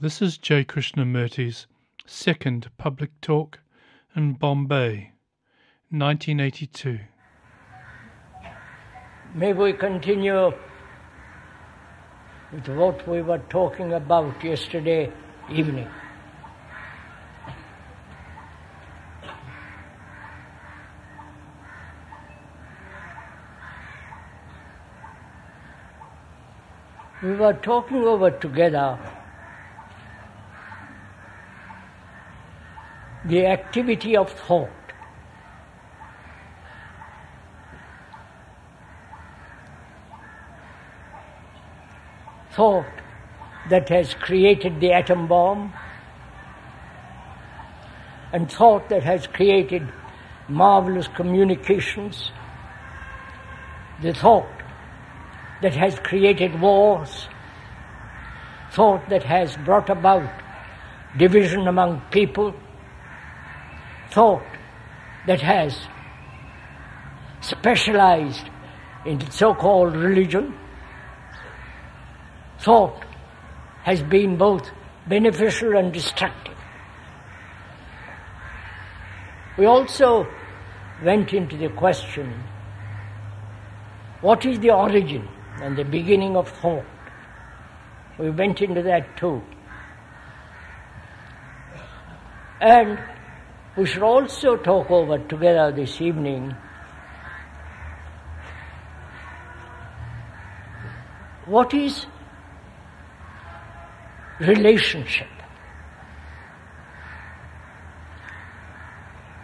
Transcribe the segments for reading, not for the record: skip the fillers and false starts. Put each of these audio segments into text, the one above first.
This is J. Krishnamurti's second public talk in Bombay, 1982. May we continue with what we were talking about yesterday evening. We were talking over together the activity of thought. Thought that has created the atom bomb, and thought that has created marvelous communications, the thought that has created wars, thought that has brought about division among people, thought that has specialized in so-called religion, thought has been both beneficial and destructive. We also went into the question, what is the origin and the beginning of thought? We went into that too. And we should also talk over together this evening what is relationship?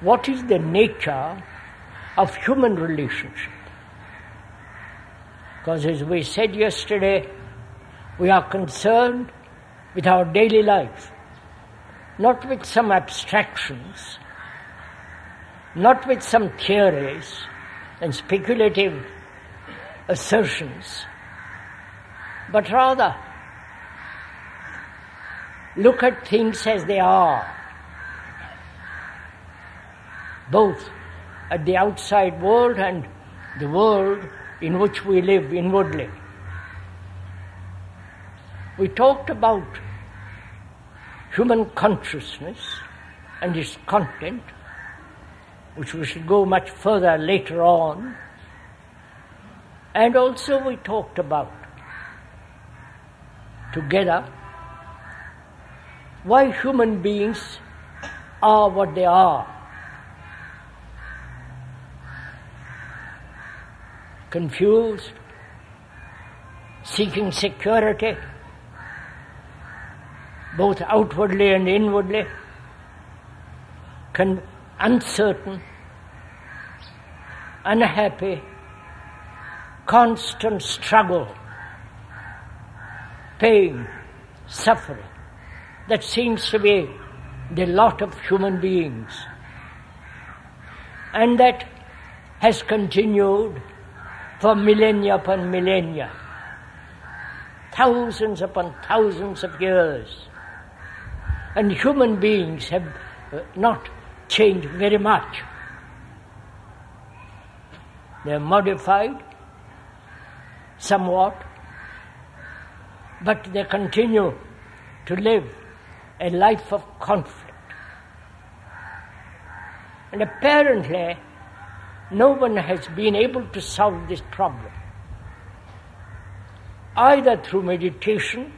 What is the nature of human relationship? Because as we said yesterday, we are concerned with our daily life, not with some abstractions, not with some theories and speculative assertions, but rather look at things as they are, both at the outside world and the world in which we live inwardly. We talked about human consciousness and its content, which we shall go much further later on, and also we talked about together why human beings are what they are. Confused, seeking security, both outwardly and inwardly, uncertain, unhappy, constant struggle, pain, suffering. That seems to be the lot of human beings. And that has continued for millennia upon millennia, thousands upon thousands of years. And human beings have not changed very much. They are modified somewhat, but they continue to live a life of conflict. And apparently, no one has been able to solve this problem, either through meditation,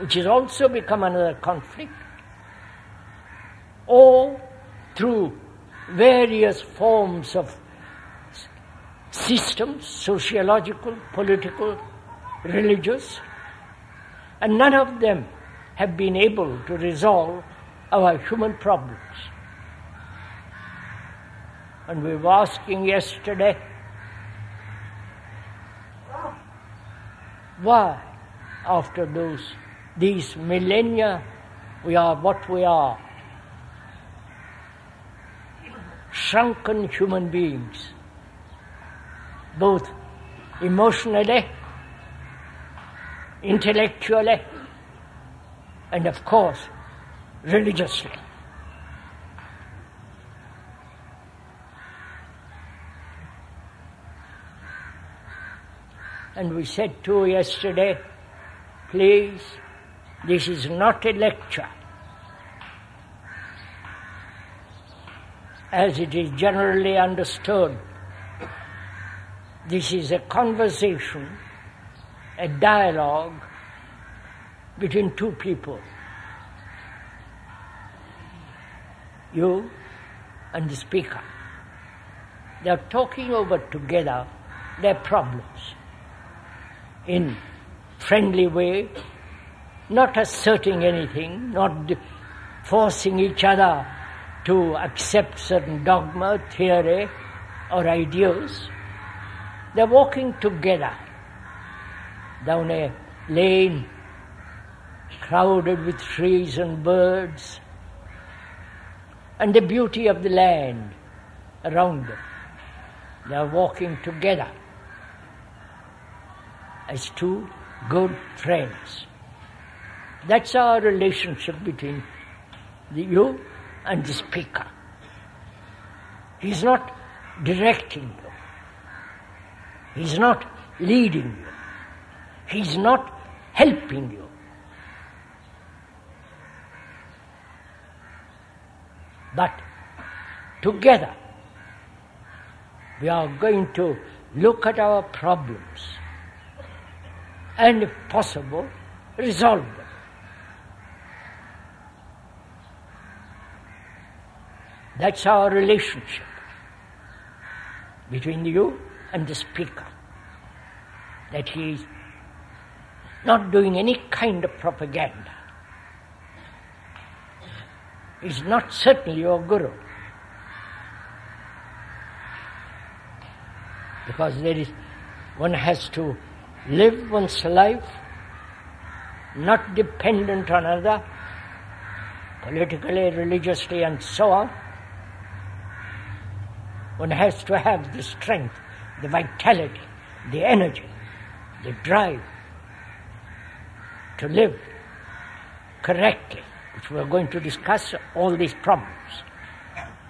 which has also become another conflict, or through various forms of systems, sociological, political, religious, and none of them have been able to resolve our human problems. And we were asking yesterday, why, after these millennia, we are what we are? Shrunken human beings, both emotionally, intellectually, and of course, religiously. And we said too yesterday, please This is not a lecture, as it is generally understood. This is a conversation, a dialogue between two people, you and the speaker. They are talking over together their problems in friendly way, not asserting anything, not forcing each other to accept certain dogma, theory, or ideas. They're walking together down a lane crowded with trees and birds, and the beauty of the land around them. They are walking together as two good friends. That's our relationship between you and the speaker. He's not directing you. He's not leading you. He's not helping you. But together we are going to look at our problems and, if possible, resolve them. That's our relationship between you and the speaker. That he is not doing any kind of propaganda. He's not certainly your guru. Because one has to live one's life not dependent on another, politically, religiously, and so on. One has to have the strength, the vitality, the energy, the drive to live correctly, which we are going to discuss all these problems.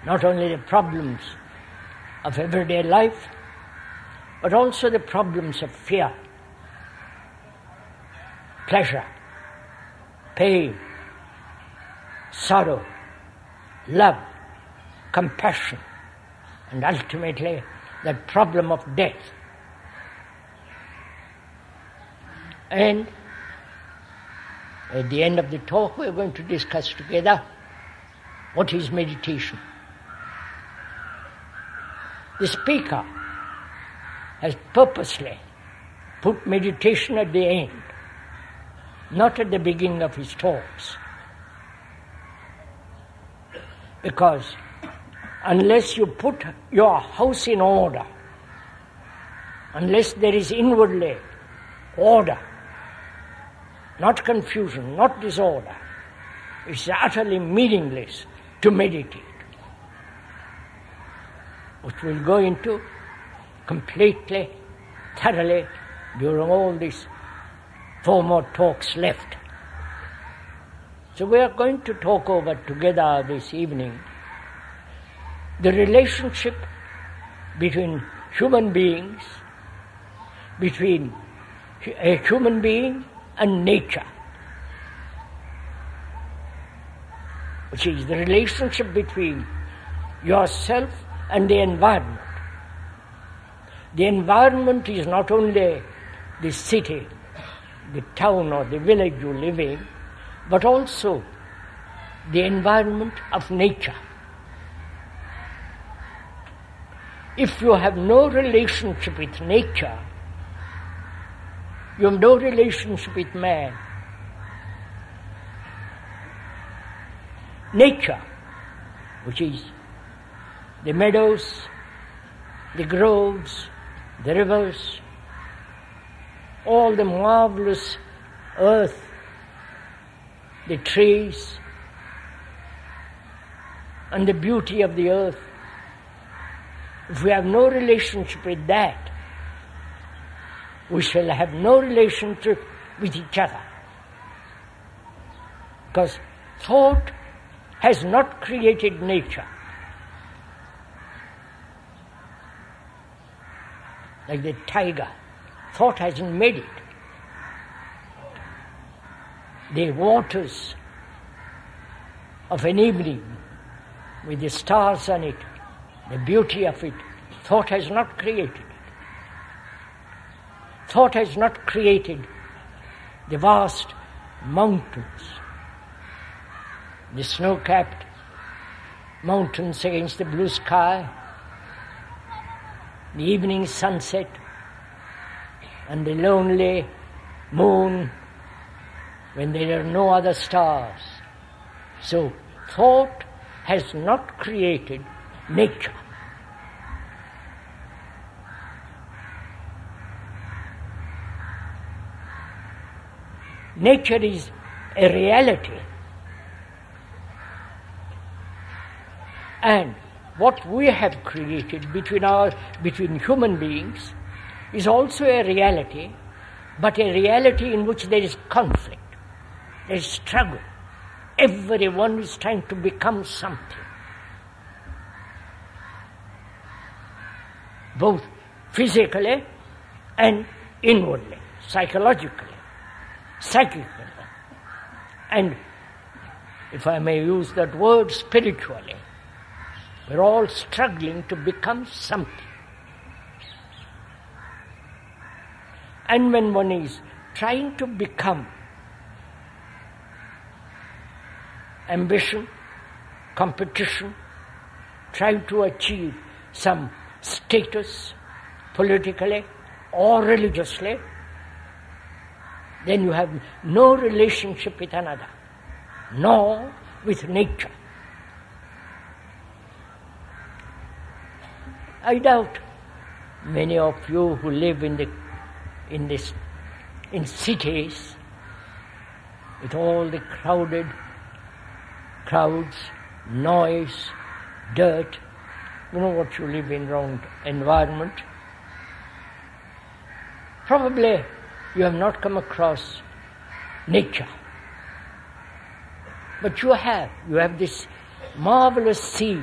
Not only the problems of everyday life, but also the problems of fear, pleasure, pain, sorrow, love, compassion, and ultimately that problem of death. And at the end of the talk we are going to discuss together what is meditation. The speaker has purposely put meditation at the end, not at the beginning of his talks. Because unless you put your house in order, unless there is inwardly order, not confusion, not disorder, it's utterly meaningless to meditate, which we'll go into completely, thoroughly during all these 4 more talks left. So we are going to talk over together this evening the relationship between human beings, between a human being and nature, which is the relationship between yourself and the environment. The environment is not only the city, the town or the village you live in, but also the environment of nature. If you have no relationship with nature, you have no relationship with man. Nature, which is the meadows, the groves, the rivers, all the marvelous earth, the trees, and the beauty of the earth. If we have no relationship with that, we shall have no relationship with each other. Because thought has not created nature. Like the tiger, thought hasn't made it. the waters of an evening with the stars on it, the beauty of it, thought has not created it. Thought has not created the vast mountains, the snow-capped mountains against the blue sky, the evening sunset, and the lonely moon when there are no other stars. So thought has not created nature. Nature is a reality, and what we have created between human beings is also a reality, but a reality in which there is conflict, there is struggle. Everyone is trying to become something, both physically and inwardly, psychologically, psychically, and, if I may use that word, spiritually. We're all struggling to become something. And when one is trying to become, ambition, competition, trying to achieve some status politically or religiously, then you have no relationship with another, nor with nature. I doubt many of you who live in cities with all the crowds, noise, dirt, you know what you live in around environment. Probably you have not come across nature. But you have this marvelous sea.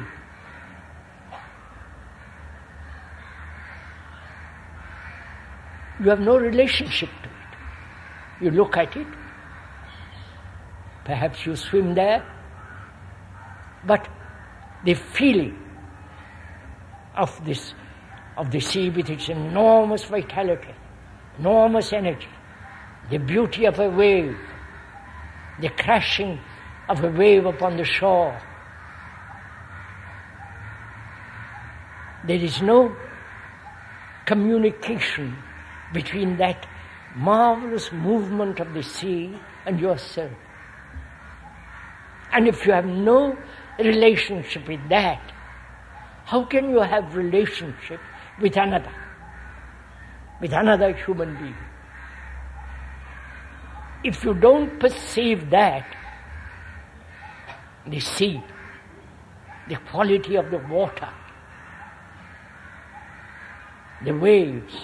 You have no relationship to it. You look at it, perhaps you swim there, but the feeling of the sea with its enormous vitality, enormous energy, the beauty of a wave, the crashing of a wave upon the shore. There is no communication between that marvelous movement of the sea and yourself. And if you have no relationship with that, how can you have relationship with another human being? If you don't perceive that, the sea, the quality of the water, the waves,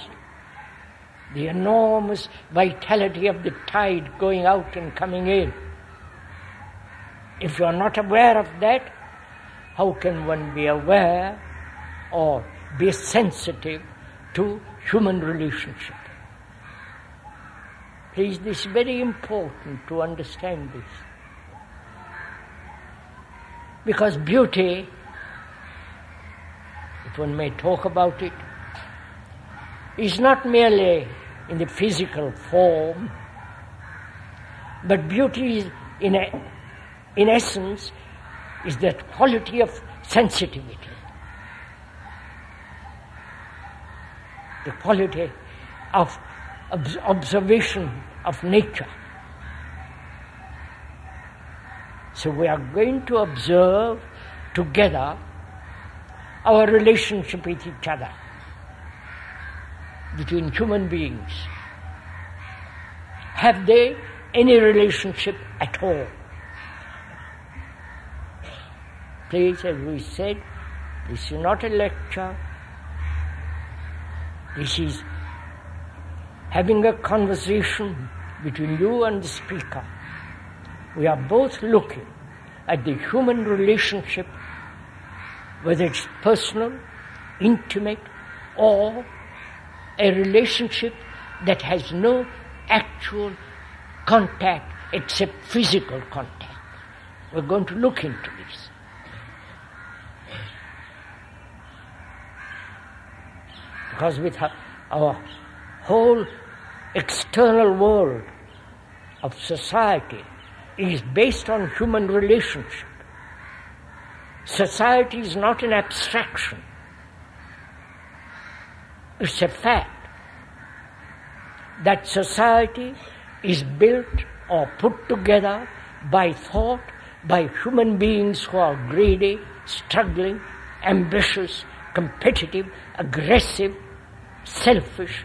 the enormous vitality of the tide going out and coming in, if you are not aware of that, how can one be aware or be sensitive to human relationship? Please, this is very important to understand this. Because beauty, if one may talk about it, is not merely in the physical form, but beauty is in essence is that quality of sensitivity, the quality of observation of nature. So we are going to observe together our relationship with each other, between human beings. Have they any relationship at all? Please, as we said, this is not a lecture. This is having a conversation between you and the speaker. We are both looking at the human relationship, whether it's personal, intimate, or a relationship that has no actual contact except physical contact. We're going to look into this. Because with our whole external world of society is based on human relationship. Society is not an abstraction. It's a fact that society is built or put together by thought, by human beings who are greedy, struggling, ambitious, competitive, aggressive, selfish,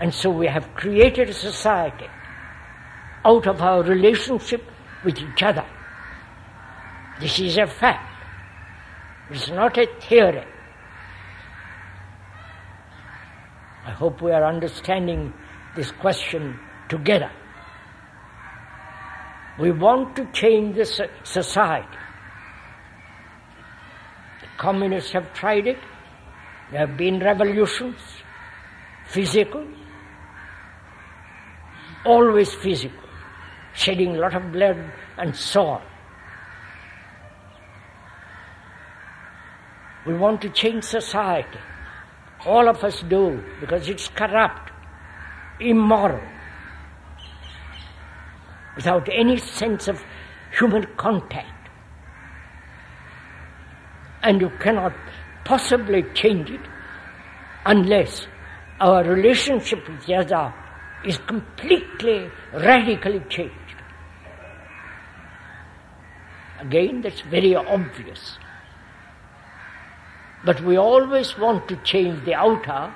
and so we have created a society out of our relationship with each other. This is a fact. It's not a theory. I hope we are understanding this question together. We want to change the society. The communists have tried it. There have been revolutions, physical, always physical, shedding a lot of blood and so on. We want to change society. All of us do, because it's corrupt, immoral, without any sense of human contact. And you cannot possibly change it unless our relationship with the other is completely, radically changed. Again, that's very obvious. But we always want to change the outer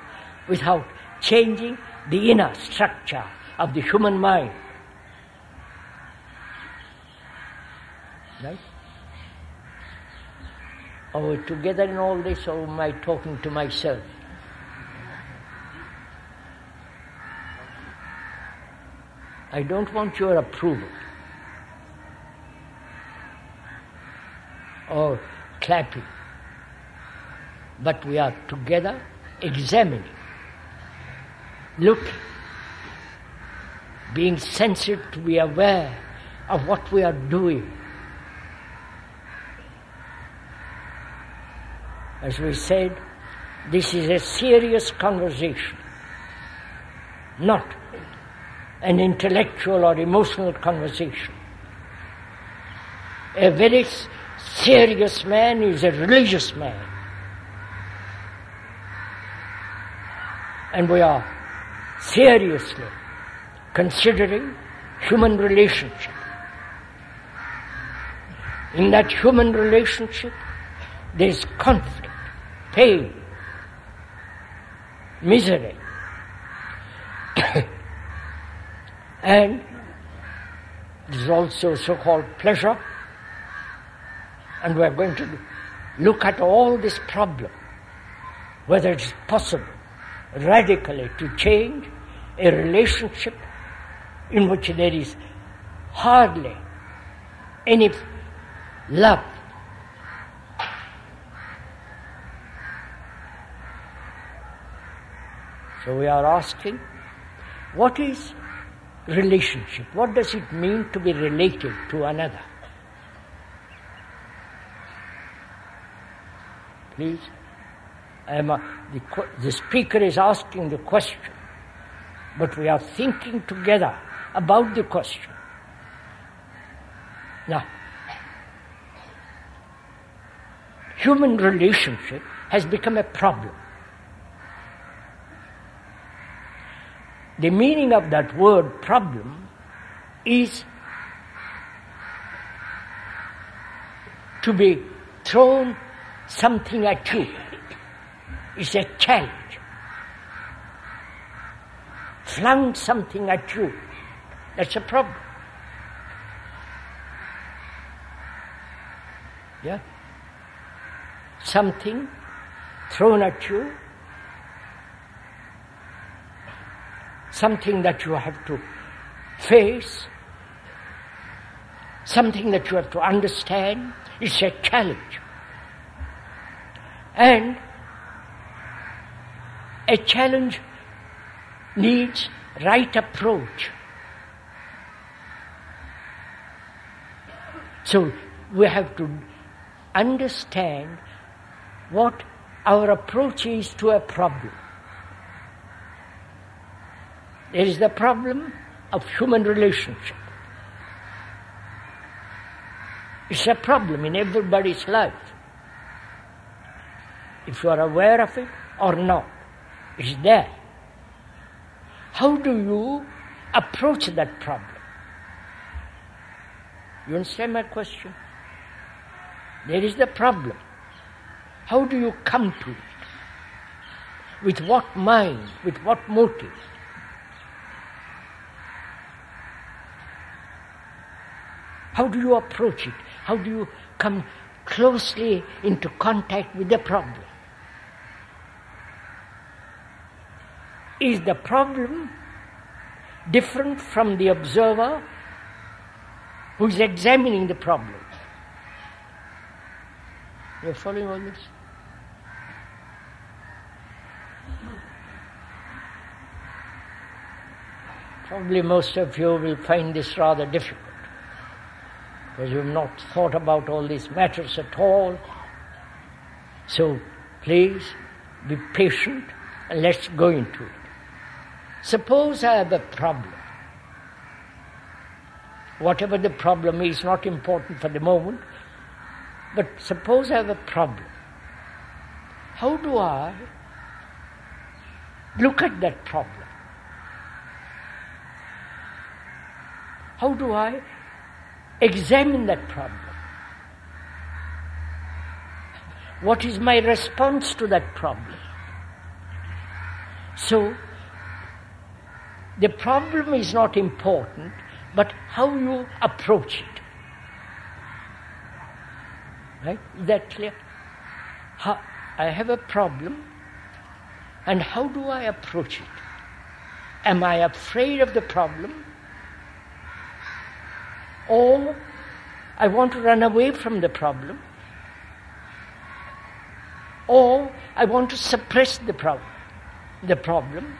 without changing the inner structure of the human mind. Right? Are we together in all this, or am I talking to myself? I don't want your approval or clapping. But we are together examining, looking, being sensitive to be aware of what we are doing. As we said, this is a serious conversation, not an intellectual or emotional conversation. A very serious man is a religious man. And we are seriously considering human relationship. In that human relationship, there is conflict, pain, misery, and there is also so-called pleasure. And we are going to look at all this problem, whether it is possible radically to change a relationship in which there is hardly any love. So we are asking, what is relationship? What does it mean to be related to another? Please. The speaker is asking the question, but we are thinking together about the question. Now, human relationship has become a problem. The meaning of that word problem is to be thrown something at you. It's a challenge. Flung something at you. That's a problem. Yeah? Something thrown at you, something that you have to face, something that you have to understand. It's a challenge. And a challenge needs right approach. So we have to understand what our approach is to a problem. There is the problem of human relationship. It's a problem in everybody's life. If you are aware of it or not, it's there. How do you approach that problem? You understand my question? There is the problem. How do you come to it? With what mind? With what motive? How do you approach it? How do you come closely into contact with the problem? Is the problem different from the observer who is examining the problem? You are following all this? Probably most of you will find this rather difficult, because you have not thought about all these matters at all. So please be patient and let's go into it. Suppose I have a problem. Whatever the problem is not important for the moment, but suppose I have a problem. How do I look at that problem? How do I examine that problem? What is my response to that problem? So, the problem is not important, but how you approach it. Right? Is that clear? I have a problem, and how do I approach it? Am I afraid of the problem? Or I want to run away from the problem? Or I want to suppress the problem?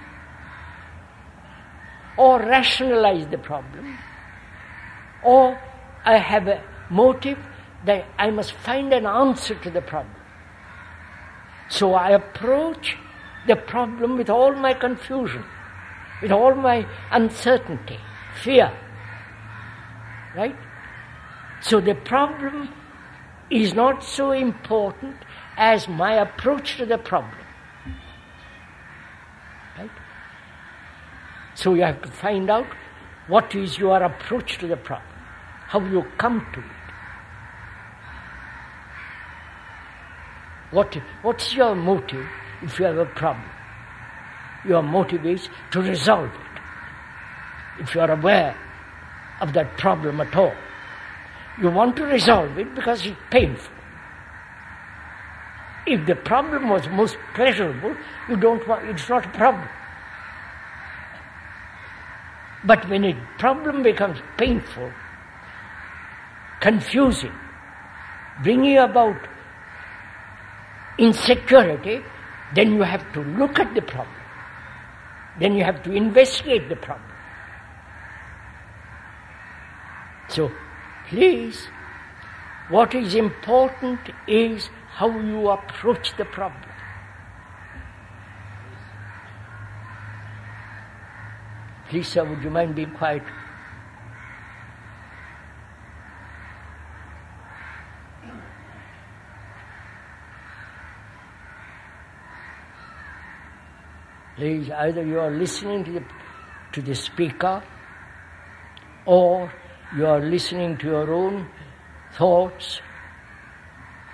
Or rationalize the problem? Or I have a motive that I must find an answer to the problem. So I approach the problem with all my confusion, with all my uncertainty, fear. Right? So the problem is not so important as my approach to the problem. Right? So you have to find out what is your approach to the problem, how you come to it. What's your motive if you have a problem? Your motive is to resolve it. If you are aware of that problem at all, you want to resolve it because it's painful. If the problem was most pleasurable, you don't want, it's not a problem. But when a problem becomes painful, confusing, bringing about insecurity, then you have to look at the problem. Then you have to investigate the problem. So, please, what is important is how you approach the problem. Please, sir, would you mind being quiet? Please, either you are listening to the speaker, or you are listening to your own thoughts,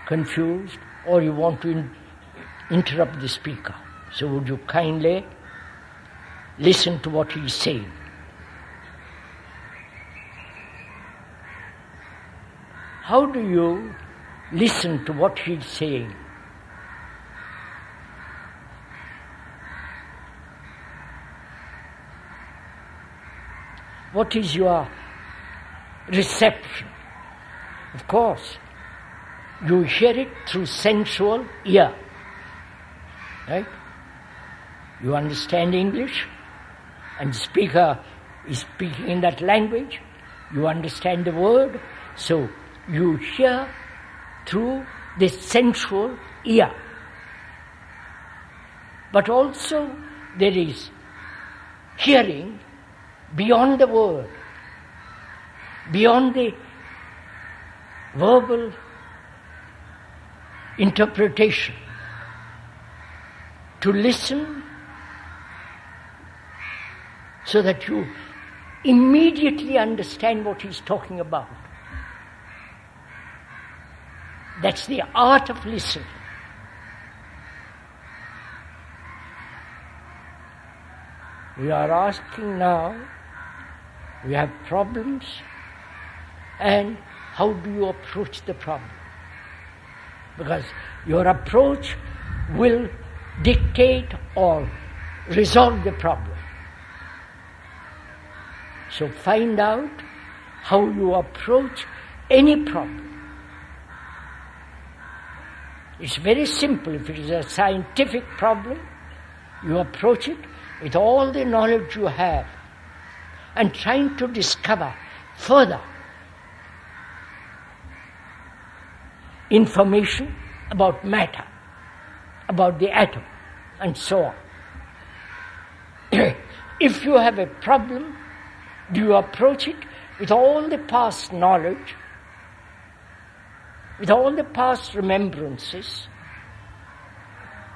confused, or you want to interrupt the speaker. So would you kindly listen to what he is saying? How do you listen to what he is saying? What is your reception? Of course, you hear it through sensual ear, right? You understand English, and the speaker is speaking in that language. You understand the word, So you hear through the sensual ear. But also there is hearing beyond the word, beyond the verbal interpretation. To listen so that you immediately understand what he's talking about. That's the art of listening. We are asking now, we have problems, and how do you approach the problem? Because your approach will dictate or resolve the problem. So find out how you approach any problem. It's very simple. If it is a scientific problem, you approach it with all the knowledge you have and trying to discover further information about matter, about the atom, and so on. If you have a problem, do you approach it with all the past knowledge, with all the past remembrances,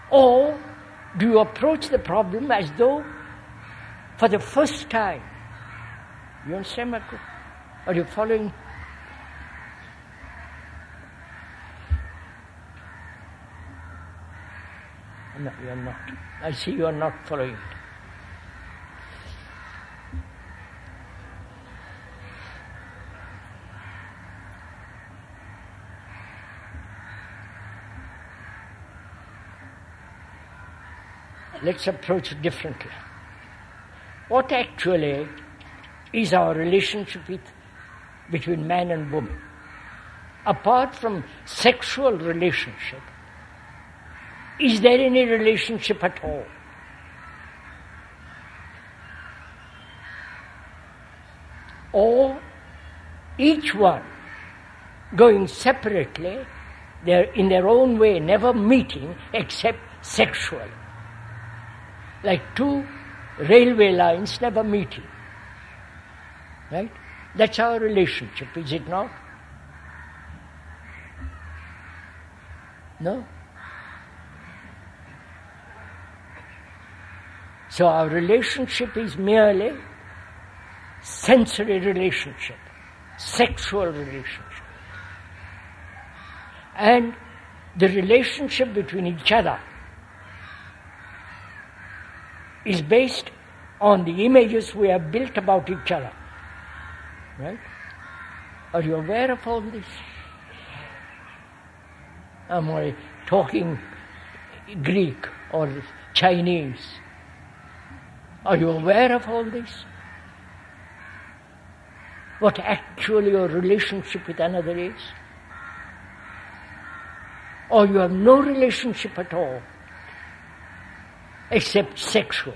or do you approach the problem as though for the first time? You understand my question? Are you following? No, you are not. I see you are not following it. Let's approach it differently. What actually is our relationship between man and woman? Apart from sexual relationship, is there any relationship at all? Or each one going separately, they're in their own way, never meeting except sexually. Like two railway lines never meeting. Right? That's our relationship, is it not? No? So our relationship is merely sensory relationship, sexual relationship. And the relationship between each other is based on the images we have built about each other. Right? Are you aware of all this? I'm only talking Greek or Chinese. Are you aware of all this? What actually your relationship with another is? Or you have no relationship at all, except sexual.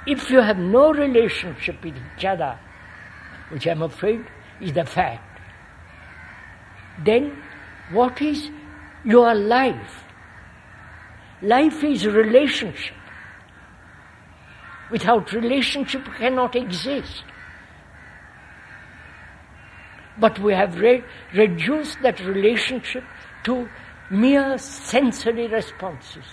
If you have no relationship with each other, which I'm afraid is the fact, then what is your life? Life is relationship. Without relationship, you cannot exist. But we have reduced that relationship to mere sensory responses.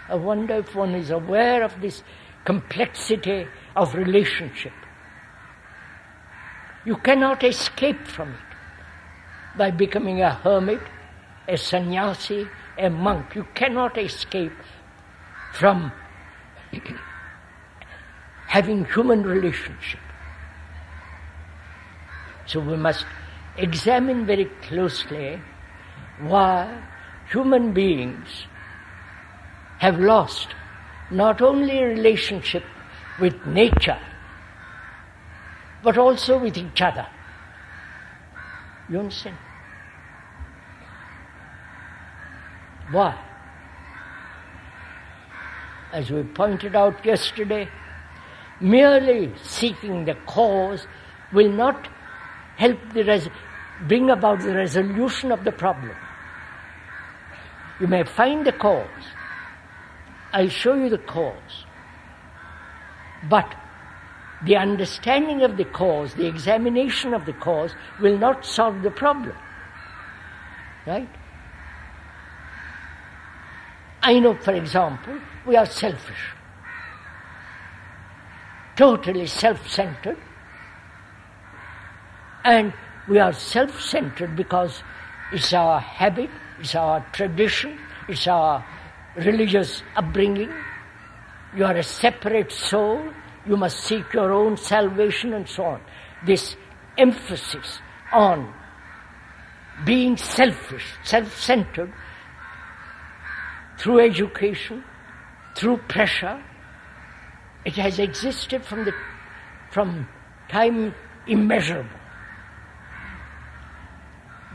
I wonder if one is aware of this complexity of relationship. You cannot escape from it by becoming a hermit, a sannyasi, a monk. You cannot escape from having human relationship. So we must examine very closely why human beings have lost not only relationship with nature, but also with each other. You understand? Why? as we pointed out yesterday, merely seeking the cause will not help bring about the resolution of the problem. You may find the cause. I'll show you the cause. But the understanding of the cause, the examination of the cause, will not solve the problem. Right? I know, for example, we are selfish. Totally self-centered. And we are self-centered because it's our habit, it's our tradition, it's our religious upbringing. You are a separate soul, you must seek your own salvation and so on. This emphasis on being selfish, self-centered, through education, through pressure, it has existed from time immeasurable.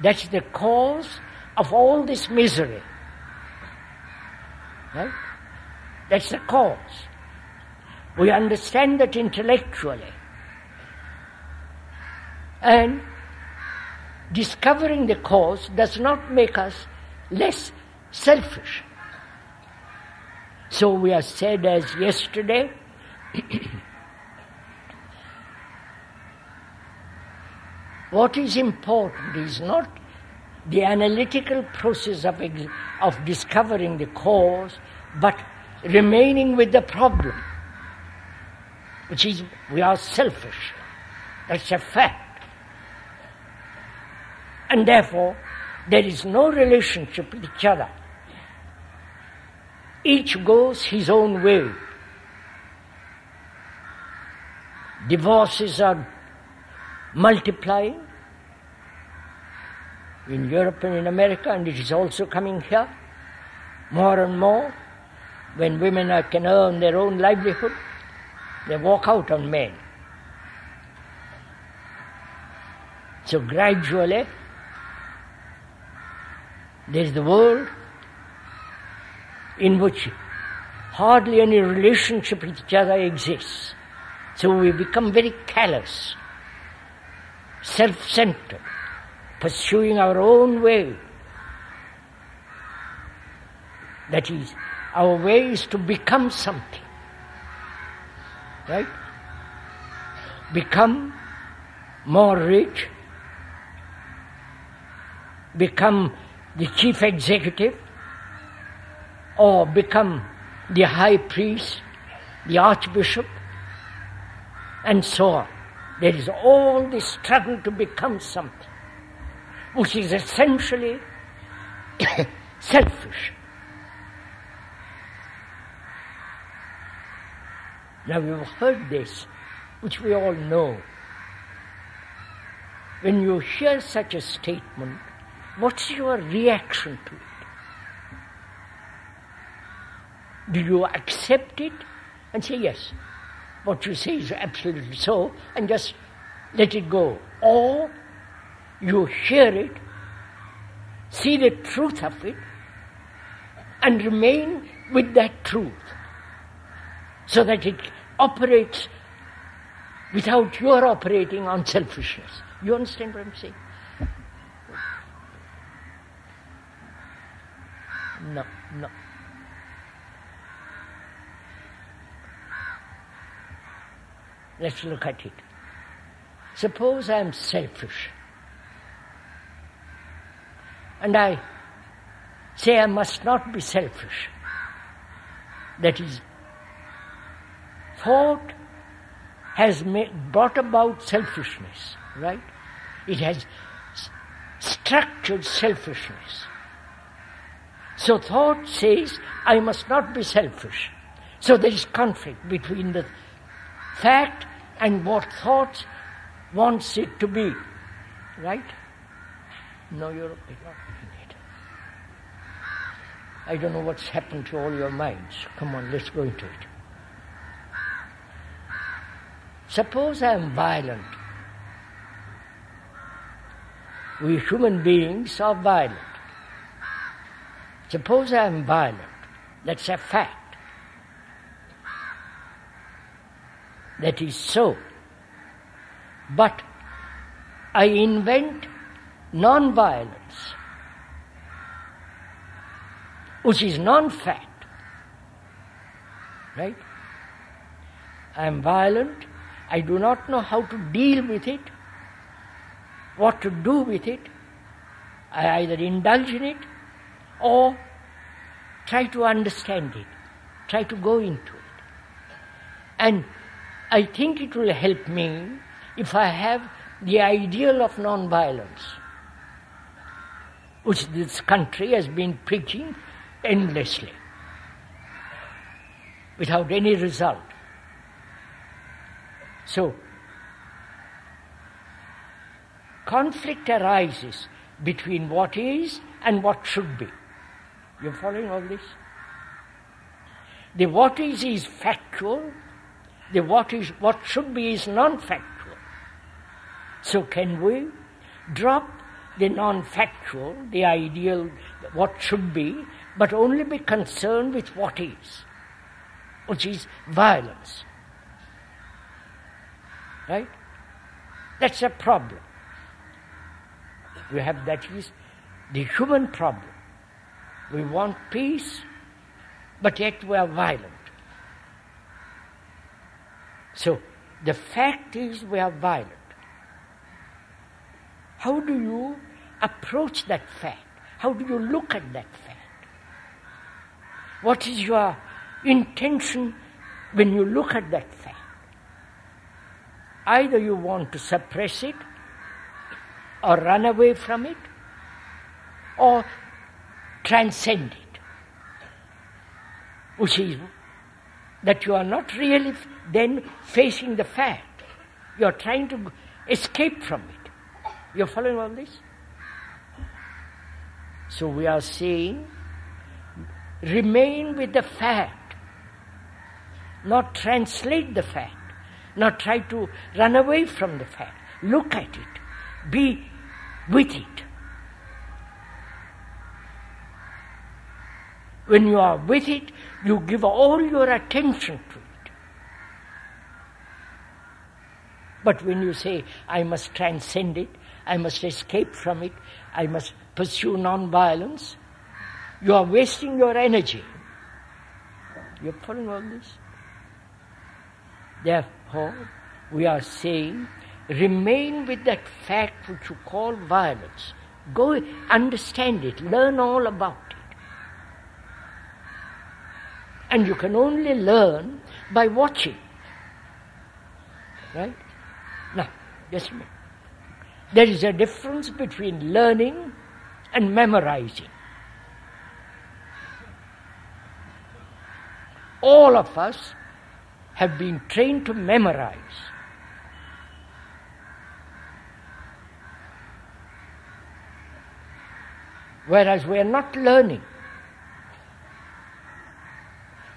That's the cause of all this misery. Right? That's the cause. We understand that intellectually. And discovering the cause does not make us less selfish. So we are said as yesterday, what is important is not the analytical process of discovering the cause, but remaining with the problem, which is we are selfish. That's a fact. And therefore, there is no relationship with each other. Each goes his own way. Divorces are multiplying in Europe and in America, and it is also coming here more and more. When women can earn their own livelihood, they walk out on men. So gradually, there is the world in which hardly any relationship with each other exists. So we become very callous, self-centered, pursuing our own way. That is, our way is to become something. Right? Become more rich, become the chief executive, or become the high priest, the archbishop, and so on. There is all this struggle to become something, which is essentially selfish. Now you've heard this, which we all know. When you hear such a statement, what's your reaction to it? Do you accept it and say, yes, what you say is absolutely so, and just let it go? Or you hear it, see the truth of it, and remain with that truth, so that it operates without your operating on selfishness. You understand what I'm saying? No. Let's look at it. Suppose I am selfish, and I say I must not be selfish. That is, thought has brought about selfishness, right? It has structured selfishness. So thought says, I must not be selfish. So there is conflict between the fact and what thought wants it to be, right? No, you're not in it. I don't know what's happened to all your minds. Come on, let's go into it. Suppose I am violent. We human beings are violent. Suppose I am violent. That's a fact. That is so. But I invent non-violence, which is non-fact. Right? I am violent. I do not know how to deal with it, what to do with it. I either indulge in it or try to understand it, try to go into it. And I think it will help me if I have the ideal of non-violence, which this country has been preaching endlessly, without any result. So, conflict arises between what is and what should be. You're following all this? The what is factual, the what should be is non-factual. So can we drop the non-factual, the ideal, what should be, but only be concerned with what is, which is violence. Right? That's a problem. We have, that is the human problem. We want peace, but yet we are violent. So the fact is we are violent. How do you approach that fact? How do you look at that fact? What is your intention when you look at that fact? Either you want to suppress it, or run away from it, or transcend it, which is that you are not really then facing the fact. You are trying to escape from it. You are following all this? So we are saying, remain with the fact, not translate the fact, not try to run away from the fact. Look at it. Be with it. When you are with it, you give all your attention to it. But when you say, I must transcend it, I must escape from it, I must pursue non-violence, you are wasting your energy. You're following all this? Therefore, we are saying, remain with that fact which you call violence. Go understand it, learn all about it. And you can only learn by watching. Right? Now, just a minute. There is a difference between learning and memorizing. All of us have been trained to memorize. Whereas we are not learning.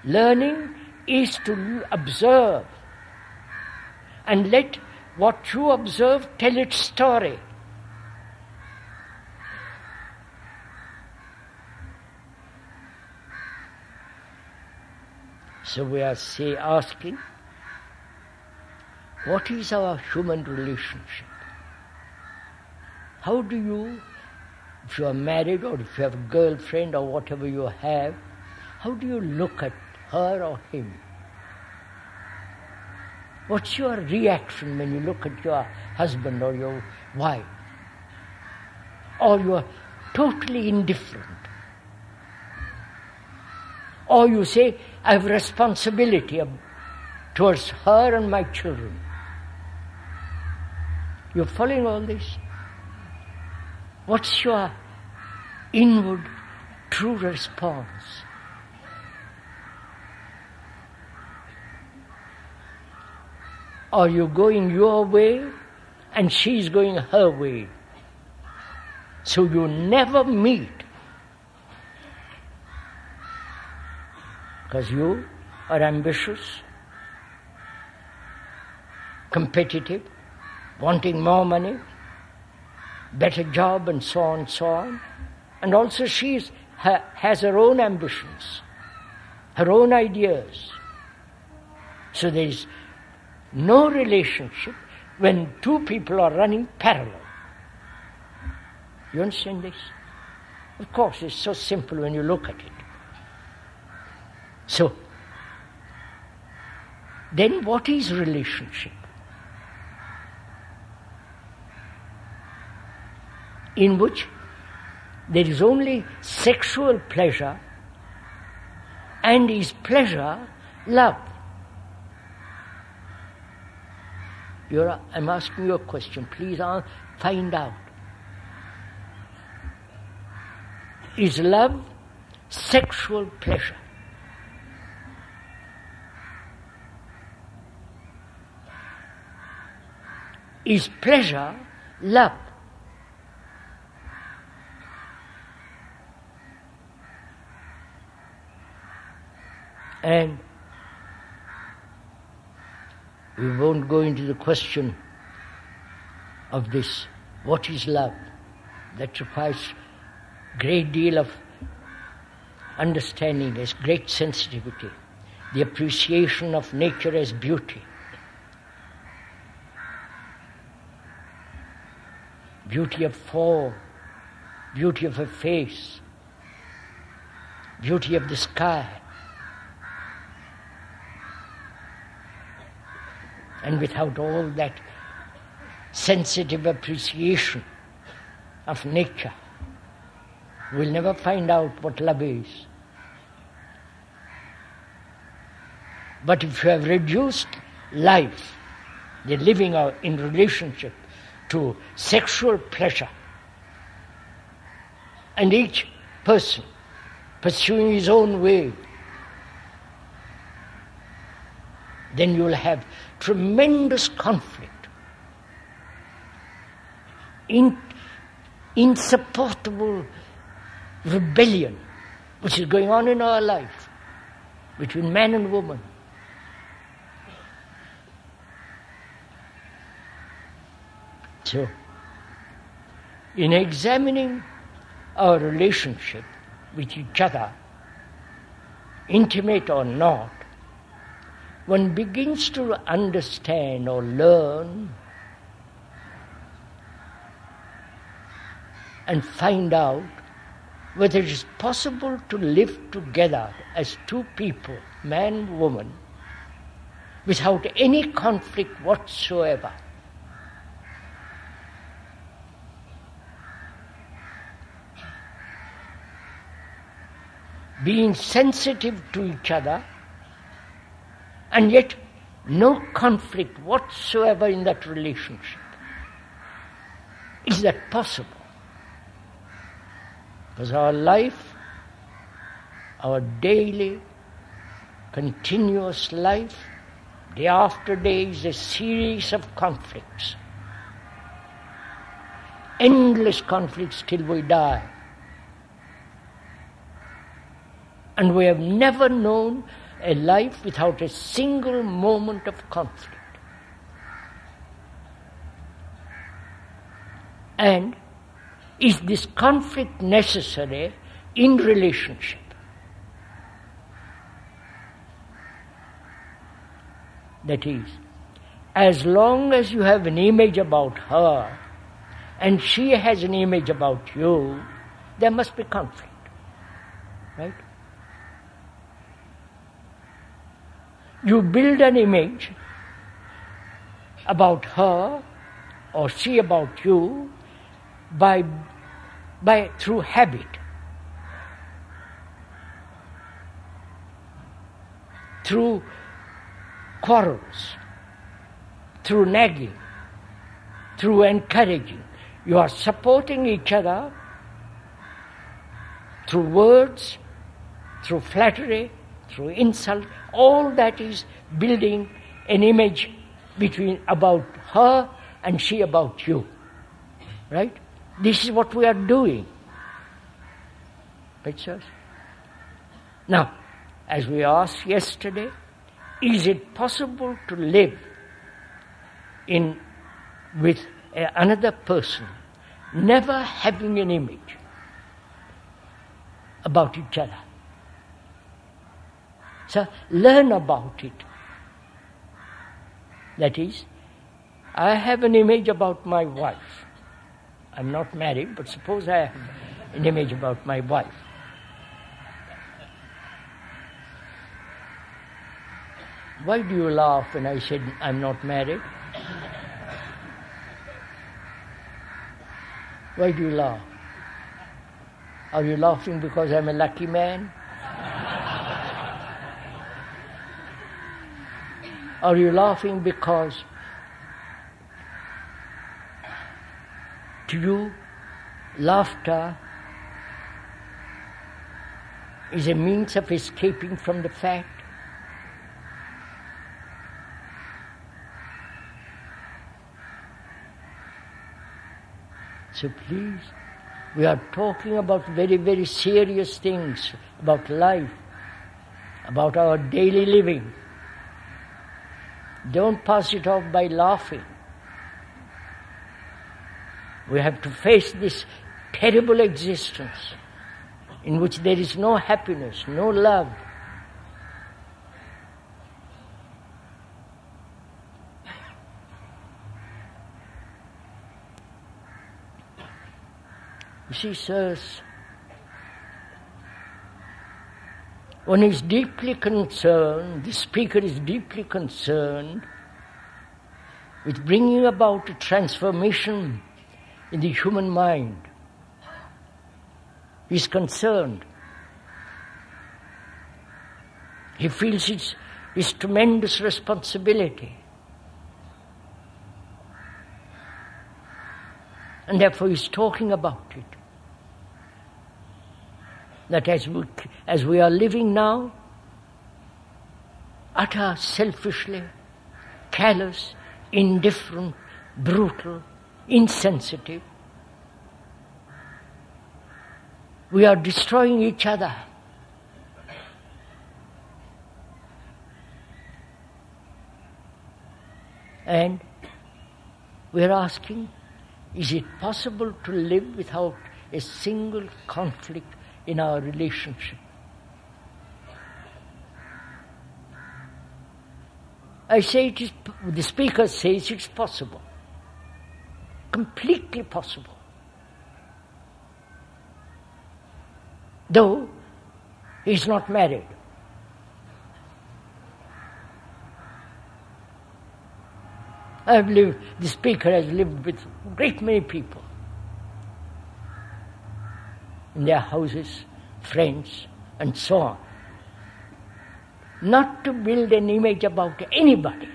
Learning is to observe and let what you observe tell its story. So we are asking, what is our human relationship? How do you, if you are married or if you have a girlfriend or whatever you have, how do you look at her or him? What's your reaction when you look at your husband or your wife? Or you are totally indifferent? Or you say, I have responsibility towards her and my children. You're following all this? What's your inward true response? Are you going your way and she's going her way? So you never meet. Because you are ambitious, competitive, wanting more money, better job, and so on and so on. And also she has her own ambitions, her own ideas. So there is no relationship when two people are running parallel. You understand this? Of course, it's so simple when you look at it. So, then what is relationship? In which there is only sexual pleasure, and is pleasure love? I'm asking you a question. Please find out. Is love sexual pleasure? Is pleasure love? And we won't go into the question of this. What is love? That requires great deal of understanding, as great sensitivity, the appreciation of nature as beauty. Beauty of form, beauty of a face, beauty of the sky. And without all that sensitive appreciation of nature, we'll never find out what love is. But if you have reduced life, the living in relationship, to sexual pleasure, and each person pursuing his own way, then you will have tremendous conflict, insupportable rebellion, which is going on in our life between man and woman. So, in examining our relationship with each other, intimate or not, one begins to understand or learn and find out whether it is possible to live together as two people, man and woman, without any conflict whatsoever. Being sensitive to each other, and yet no conflict whatsoever in that relationship. Is that possible? Because our life, our daily, continuous life, day after day, is a series of conflicts. Endless conflicts till we die. And we have never known a life without a single moment of conflict. And is this conflict necessary in relationship? That is, as long as you have an image about her and she has an image about you, there must be conflict. Right? You build an image about her or she about you through habit, through quarrels, through nagging, through encouraging. You are supporting each other through words, through flattery, through insult. All that is building an image about her and she about you. Right? This is what we are doing. Right, sirs? Now, as we asked yesterday, is it possible to live with another person, never having an image about each other? So learn about it. That is, I have an image about my wife. I'm not married, but suppose I have an image about my wife. Why do you laugh when I said I'm not married? Why do you laugh? Are you laughing because I'm a lucky man? Are you laughing because to you laughter is a means of escaping from the fact? So please, we are talking about very, very serious things, about life, about our daily living. Don't pass it off by laughing. We have to face this terrible existence in which there is no happiness, no love. You see, sirs, one is deeply concerned, the speaker is deeply concerned with bringing about a transformation in the human mind. He is concerned. He feels his tremendous responsibility. And therefore he is talking about it. That as we are living now, utter selfishly, callous, indifferent, brutal, insensitive, we are destroying each other. And we are asking, is it possible to live without a single conflict in our relationship? I say it is, the speaker says it's possible. Completely possible. Though he is not married. The speaker has lived with a great many people in their houses, friends, and so on. Not to build an image about anybody.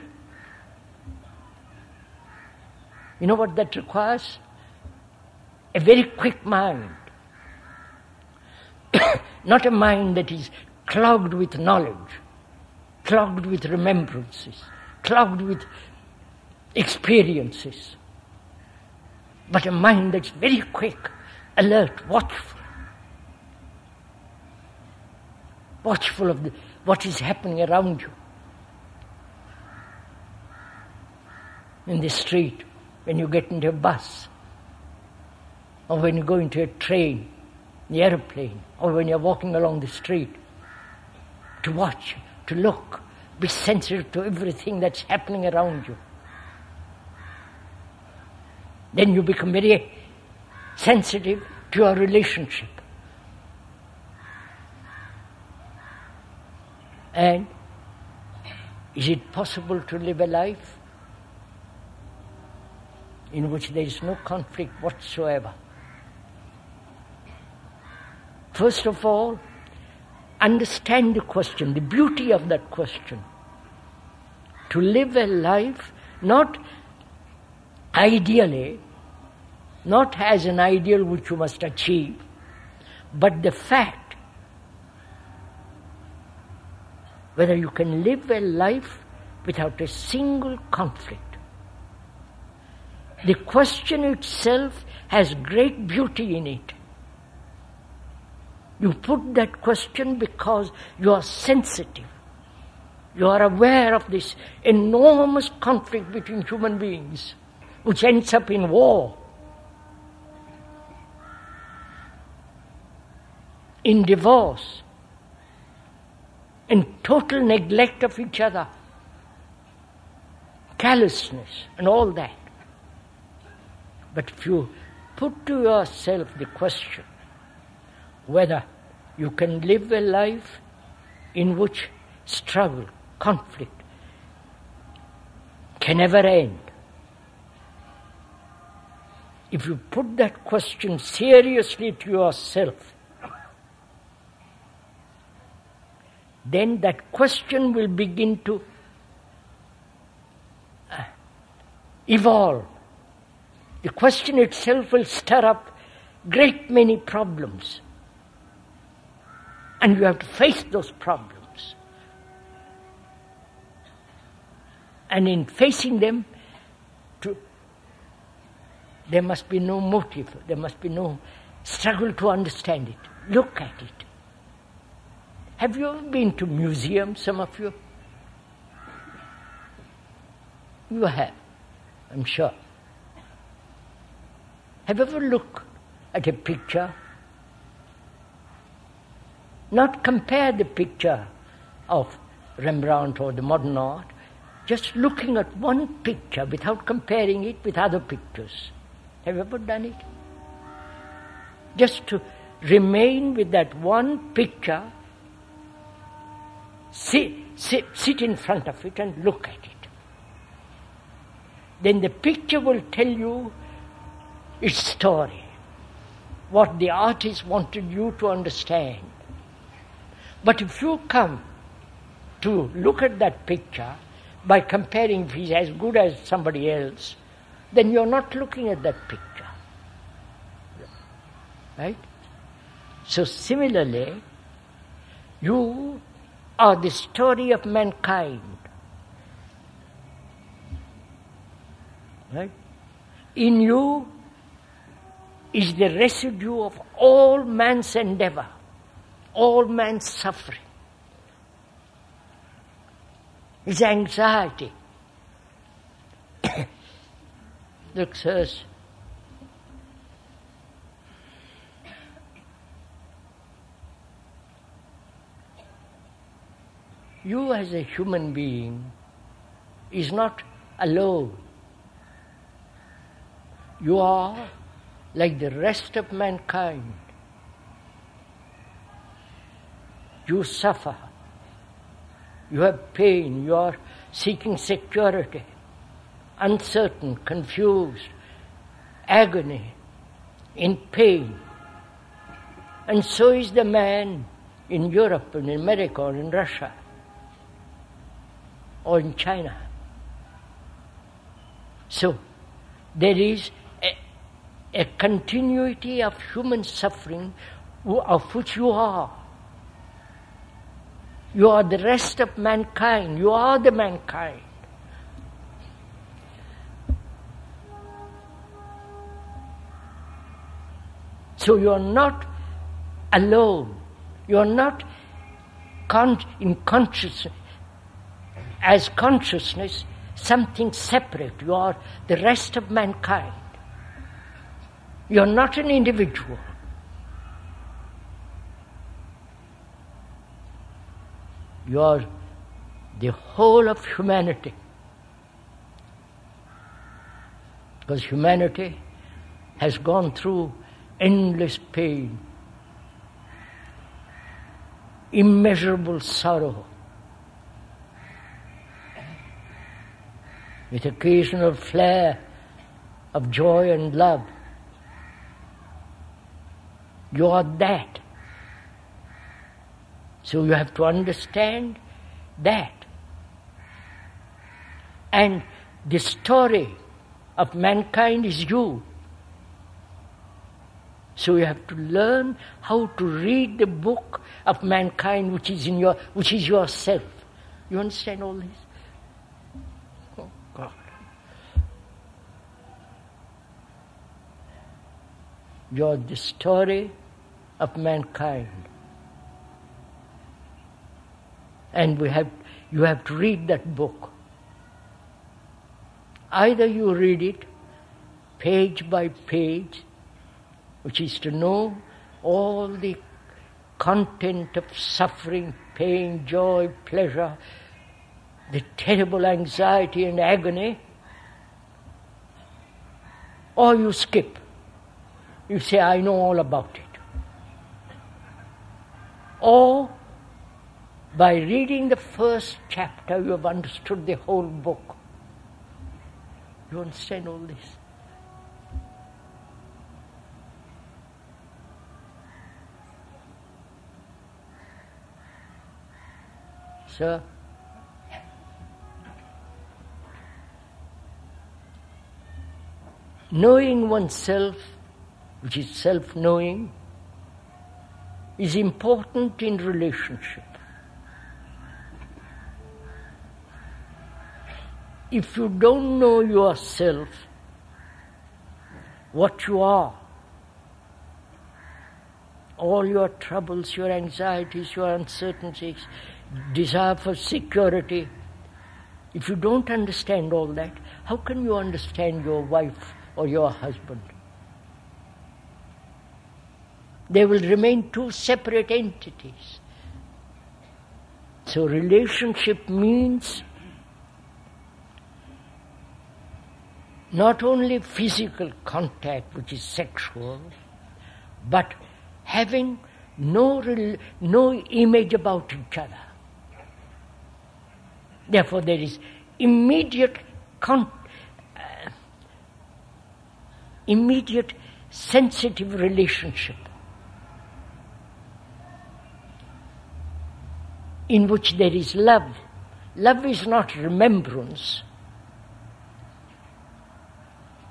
You know what that requires? A very quick mind. Not a mind that is clogged with knowledge, clogged with remembrances, clogged with experiences, but a mind that's very quick, alert, watchful of what is happening around you. In the street, when you get into a bus, or when you go into a train, the aeroplane, or when you're walking along the street, to watch, to look, be sensitive to everything that's happening around you. Then you become very sensitive to your relationship. And is it possible to live a life in which there is no conflict whatsoever? First of all, understand the question, the beauty of that question. To live a life not ideally, not as an ideal which you must achieve, but the fact whether you can live a life without a single conflict. The question itself has great beauty in it. You put that question because you are sensitive. You are aware of this enormous conflict between human beings, which ends up in war, in divorce, in total neglect of each other. callousness and all that. But if you put to yourself the question whether you can live a life in which struggle, conflict can never end, if you put that question seriously to yourself, then that question will begin to evolve. The question itself will stir up great many problems. And you have to face those problems. And in facing them, there must be no motive, there must be no struggle to understand it. Look at it. Have you ever been to museums, some of you? You have, I'm sure. Have you ever looked at a picture? Not compare the picture of Rembrandt or the modern art, just looking at one picture without comparing it with other pictures. Have you ever done it? Just to remain with that one picture, sit in front of it and look at it. Then the picture will tell you its story, what the artist wanted you to understand. But if you come to look at that picture by comparing if he's as good as somebody else, then you're not looking at that picture. Right? So similarly, you are the story of mankind. Right? In you is the residue of all man's endeavor, all man's suffering, his anxiety. Look, sirs, you as a human being is not alone. You are like the rest of mankind. You suffer. You have pain. You are seeking security, uncertain, confused, agony, in pain. And so is the man in Europe, in America, or in Russia, or in China. So, there is a continuity of human suffering of which you are. You are the rest of mankind. You are the mankind. So you are not alone. You are not in consciousness. As consciousness, something separate. You are the rest of mankind. You are not an individual. You are the whole of humanity. Because humanity has gone through endless pain, immeasurable sorrow, with occasional flare of joy and love. You are that. So you have to understand that. And the story of mankind is you. So you have to learn how to read the book of mankind which is yourself. You understand all this? Oh God. You are the story of mankind. And you have to read that book. Either you read it page by page, which is to know all the content of suffering, pain, joy, pleasure, the terrible anxiety and agony, or you skip. You say, I know all about it. Or, by reading the first chapter, you have understood the whole book. You understand all this? Sir? Knowing oneself, which is self-knowing, is important in relationship. If you don't know yourself, what you are, all your troubles, your anxieties, your uncertainties, desire for security, if you don't understand all that, how can you understand your wife or your husband? They will remain two separate entities. So relationship means not only physical contact, which is sexual, but having no image about each other. Therefore, there is immediate sensitive relationship in which there is love. Love is not remembrance.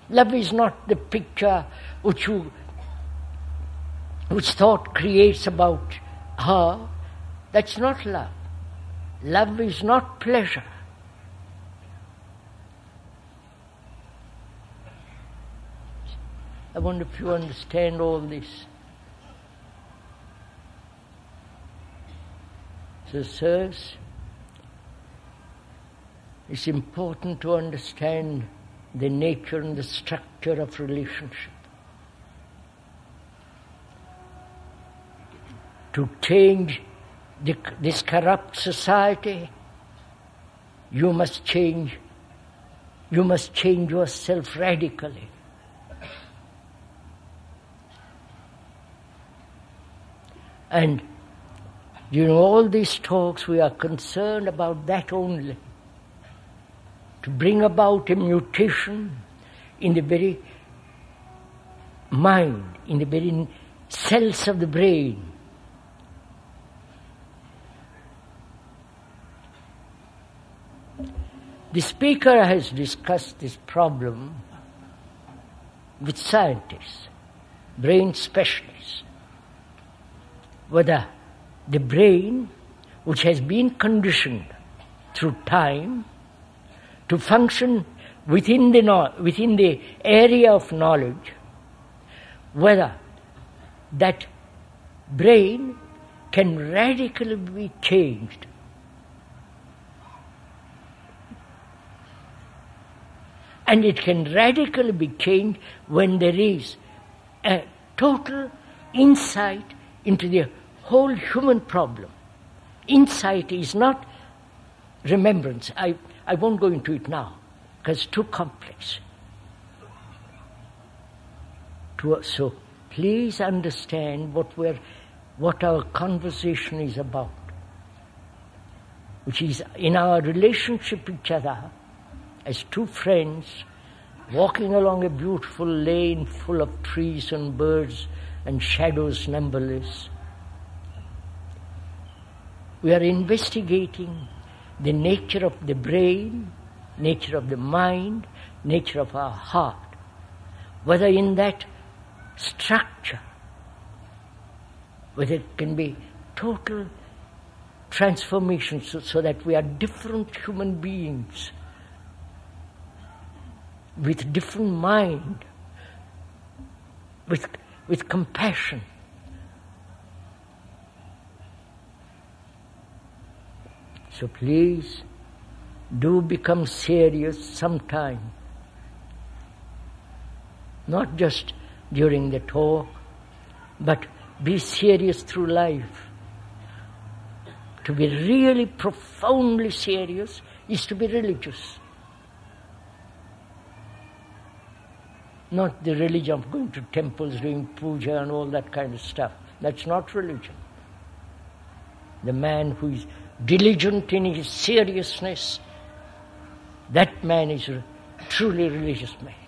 Love is not the picture which thought creates about her. That's not love. Love is not pleasure. I wonder if you understand all this. So, sirs, it's important to understand the nature and the structure of relationship. To change this corrupt society, you must change yourself radically. And all these talks, we are concerned about that only. To bring about a mutation in the very mind, in the very cells of the brain. The speaker has discussed this problem with scientists, brain specialists, whether the brain, which has been conditioned through time to function within the area of knowledge, whether that brain can radically be changed. And it can radically be changed when there is a total insight into the whole human problem. Insight is not remembrance. I won't go into it now, because it's too complex. So please understand what our conversation is about, which is in our relationship with each other as two friends walking along a beautiful lane full of trees and birds and shadows numberless. We are investigating the nature of the brain, nature of the mind, nature of our heart. Whether in that structure, whether it can be total transformation so that we are different human beings with different mind, with compassion. So please, do become serious sometime. Not just during the talk, but be serious through life. To be really profoundly serious is to be religious. Not the religion of going to temples, doing puja and all that kind of stuff. That's not religion. The man who is diligent in his seriousness, that man is a truly religious man.